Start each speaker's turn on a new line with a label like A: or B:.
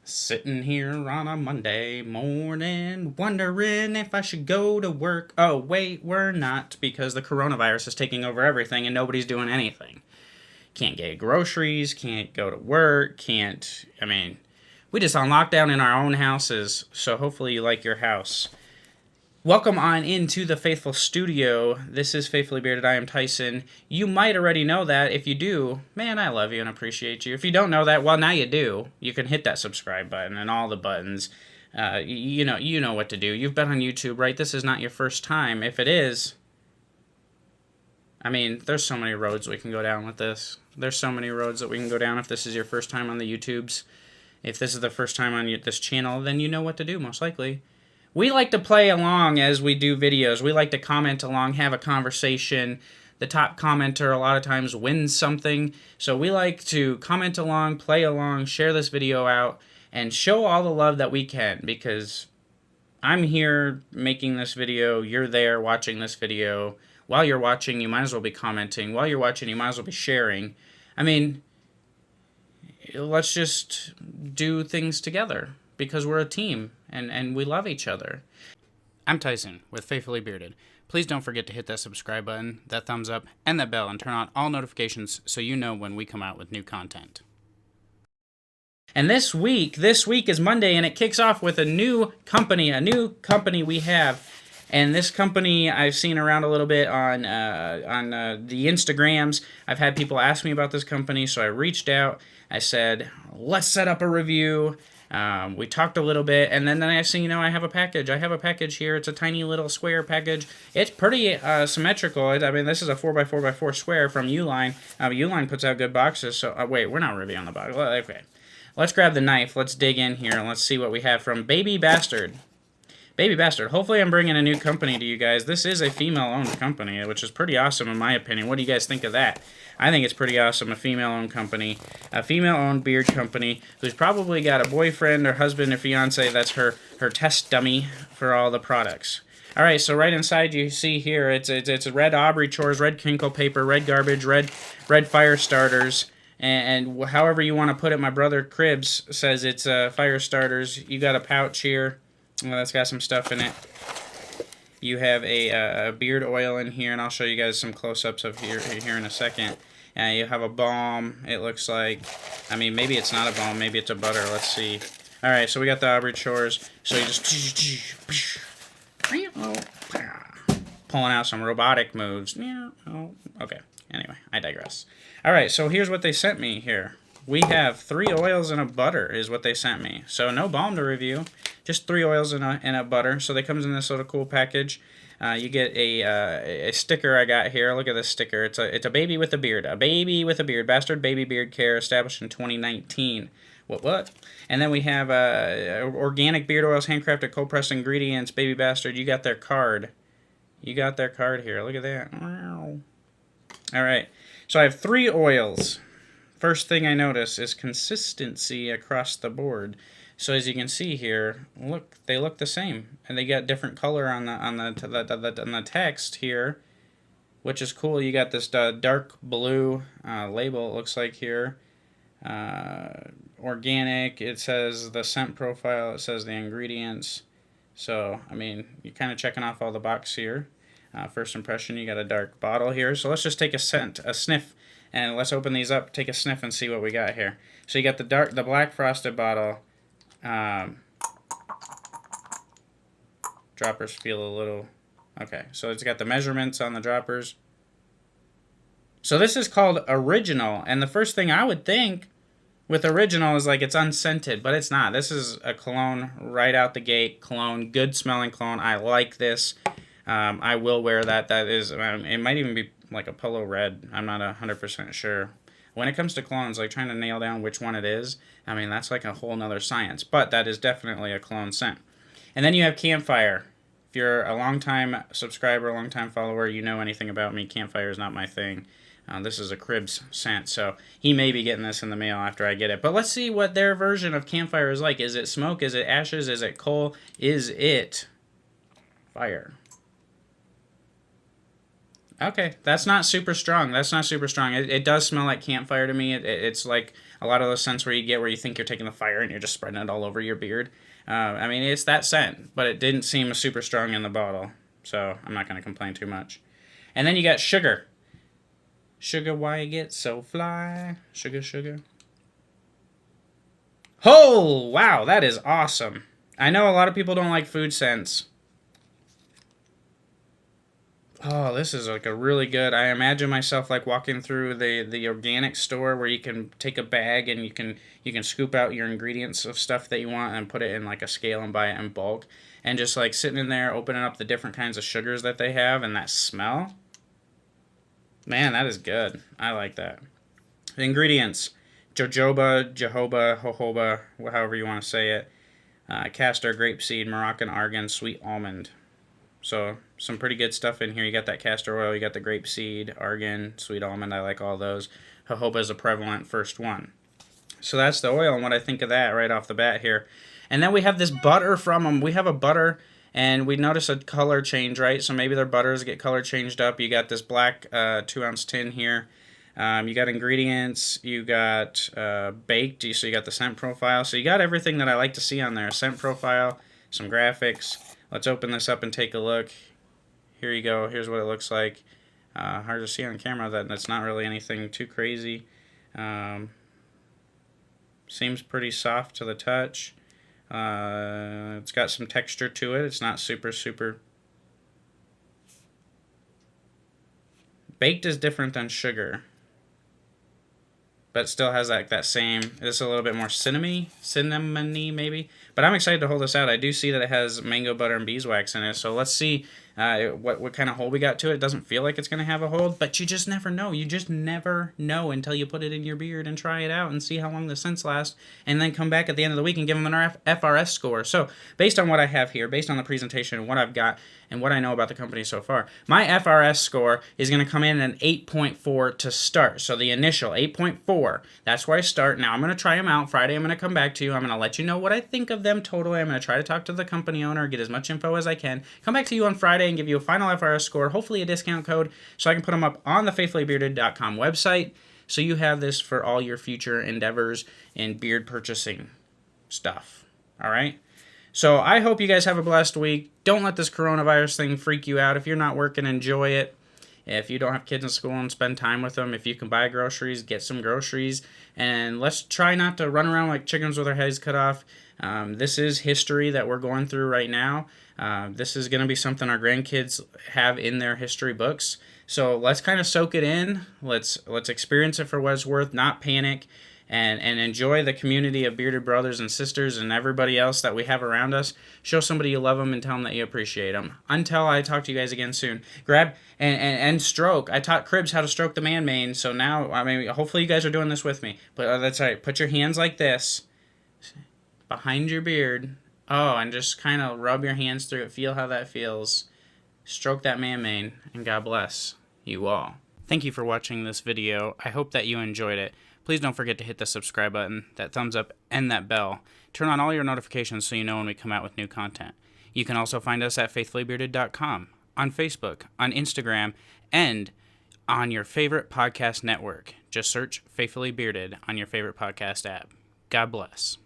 A: Sitting here on a Monday morning, wondering if I should go to work. Oh, wait, we're not, because the coronavirus is taking over everything and nobody's doing anything. Can't get groceries, can't go to work, we just on lockdown in our own houses, so hopefully you like your house. Welcome on into the Faithful Studio. This is Faithfully Bearded. I am Tyson. You might already know that. If you do, man, I love you and appreciate you. If you don't know that, well, now you do. You can hit that subscribe button and all the buttons. You know what to do. You've been on YouTube, right? This is not your first time. If it is, there's so many roads we can go down with this. There's so many roads that we can go down if this is your first time on the YouTubes. If this is the first time on this channel, then you know what to do, most likely. We like to play along as we do videos. We like to comment along, have a conversation. The top commenter a lot of times wins something. So we like to comment along, play along, share this video out, and show all the love that we can, because I'm here making this video. You're there watching this video. While you're watching, you might as well be commenting. While you're watching, you might as well be sharing. Let's just do things together, because we're a team, and we love each other. I'm Tyson with Faithfully Bearded. Please don't forget to hit that subscribe button, that thumbs up, and that bell, and turn on all notifications so you know when we come out with new content. And this week is Monday, and it kicks off with a new company we have. And this company I've seen around a little bit on the Instagrams. I've had people ask me about this company, so I reached out. I said, let's set up a review. We talked a little bit, and then I said, I have a package. I have a package here. It's a tiny little square package. It's pretty symmetrical. This is a 4x4x4 square from Uline. Uline puts out good boxes, so wait, we're not reviewing the box. Well, okay. Let's grab the knife. Let's dig in here, and let's see what we have from Baby Bastard. Baby Bastard. Hopefully I'm bringing a new company to you guys. This is a female-owned company, which is pretty awesome in my opinion. What do you guys think of that? I think it's pretty awesome, a female-owned company. A female-owned beard company who's probably got a boyfriend or husband or fiance that's her test dummy for all the products. All right, so right inside you see here, it's red Aubrey chores, red crinkle paper, red garbage, red fire starters, and however you want to put it. My brother Cribs says it's fire starters. You got a pouch here. Well, that's got some stuff in it. You have a beard oil in here, and I'll show you guys some close-ups of here in a second. You have a balm, it looks like. Maybe it's not a balm, maybe it's a butter. Let's see. All right, so we got the Aubrey chores. So you just pulling out some robotic moves. Okay. Anyway, I digress. All right, so here's what they sent me here. We have 3 oils and a butter is what they sent me. So no balm to review, just 3 oils and a butter. So they comes in this little cool package. You get a sticker I got here. Look at this sticker. It's a baby with a beard. A baby with a beard. Bastard Baby Beard Care, established in 2019. What? And then we have organic beard oils, handcrafted cold pressed ingredients. Baby Bastard, you got their card. You got their card here. Look at that. All right. So I have 3 oils. First thing I notice is consistency across the board. So as you can see here, look, they look the same, and they got different color on the text here, which is cool. You got this dark blue label. It looks like here, organic. It says the scent profile. It says the ingredients. So you're kind of checking off all the box here. First impression, you got a dark bottle here. So let's just take a sniff. And let's open these up, take a sniff, and see what we got here. So you got the black frosted bottle. Droppers feel a little... Okay, so it's got the measurements on the droppers. So this is called Original. And the first thing I would think with Original is like it's unscented, but it's not. This is a cologne right out the gate. Cologne, good smelling cologne. I like this. I will wear that. That is... it might even be like a polo red. I'm not 100% sure. When it comes to colognes, like trying to nail down which one it is, that's like a whole nother science. But that is definitely a cologne scent. And then you have Campfire. If you're a long-time subscriber, a long-time follower, you know anything about me, Campfire is not my thing. This is a Cribs scent, so he may be getting this in the mail after I get it. But let's see what their version of Campfire is like. Is it smoke? Is it ashes? Is it coal? Is it fire? Okay, that's not super strong. It does smell like campfire to me. It's like A lot of those scents where you think you're taking the fire and you're just spreading it all over your beard. I mean, it's that scent, but it didn't seem super strong in the bottle, so I'm not going to complain too much. And then you got Sugar. Sugar, why you get so fly? Sugar, sugar. Oh, wow, that is awesome. I know a lot of people don't like food scents. Oh, this is like a really good. I imagine myself like walking through the organic store where you can take a bag and you can scoop out your ingredients of stuff that you want and put it in like a scale and buy it in bulk, and just like sitting in there opening up the different kinds of sugars that they have, and that smell. Man, that is good. I like that. The ingredients: jojoba, jojoba, however you want to say it, castor, grapeseed, Moroccan argan, sweet almond. So some pretty good stuff in here. You got that castor oil, you got the grapeseed, argan, sweet almond. I like all those. Jojoba is a prevalent first one. So that's the oil and what I think of that right off the bat here. And then we have this butter from them. We have a butter, and we notice a color change, right? So maybe their butters get color changed up. You got this black 2-ounce tin here. You got ingredients. You got baked. So you got the scent profile. So you got everything that I like to see on there. Scent profile, some graphics. Let's open this up and take a look. Here you go. Here's what it looks like. Hard to see on camera. That's not really anything too crazy. Seems pretty soft to the touch. It's got some texture to it. It's not super. Baked is different than sugar, but still has that same. It's a little bit more cinnamony maybe. But I'm excited to hold this out. I do see that it has mango butter and beeswax in it. So let's see what kind of hold we got to it. It doesn't feel like it's going to have a hold, but you just never know. You just never know until you put it in your beard and try it out and see how long the scents last, and then come back at the end of the week and give them an FRS score. So based on what I have here, based on the presentation and what I've got and what I know about the company so far, my FRS score is going to come in at an 8.4 to start. So the initial 8.4, that's where I start. Now I'm going to try them out. Friday I'm going to come back to you. I'm going to let you know what I think of them totally. I'm going to try to talk to the company owner, get as much info as I can, come back to you on Friday and give you a final FRS score, hopefully a discount code, so I can put them up on the faithfullybearded.com website, so you have this for all your future endeavors in beard purchasing stuff. All right? So I hope you guys have a blessed week. Don't let this coronavirus thing freak you out. If you're not working, enjoy it. If you don't have kids in school, and spend time with them. If you can buy groceries, get some groceries. And let's try not to run around like chickens with our heads cut off. This is history that we're going through right now. This is going to be something our grandkids have in their history books. So let's kind of soak it in. Let's experience it for what it's worth, not panic, and enjoy the community of bearded brothers and sisters and everybody else that we have around us. Show somebody you love them and tell them that you appreciate them. Until I talk to you guys again soon. Grab and stroke. I taught Cribs how to stroke the man mane, so now, I mean, hopefully you guys are doing this with me. But that's right. Put your hands like this behind your beard. Oh, and just kind of rub your hands through it. Feel how that feels. Stroke that man mane, and God bless you all. Thank you for watching this video. I hope that you enjoyed it. Please don't forget to hit the subscribe button, that thumbs up, and that bell. Turn on all your notifications so you know when we come out with new content. You can also find us at faithfullybearded.com, on Facebook, on Instagram, and on your favorite podcast network. Just search Faithfully Bearded on your favorite podcast app. God bless.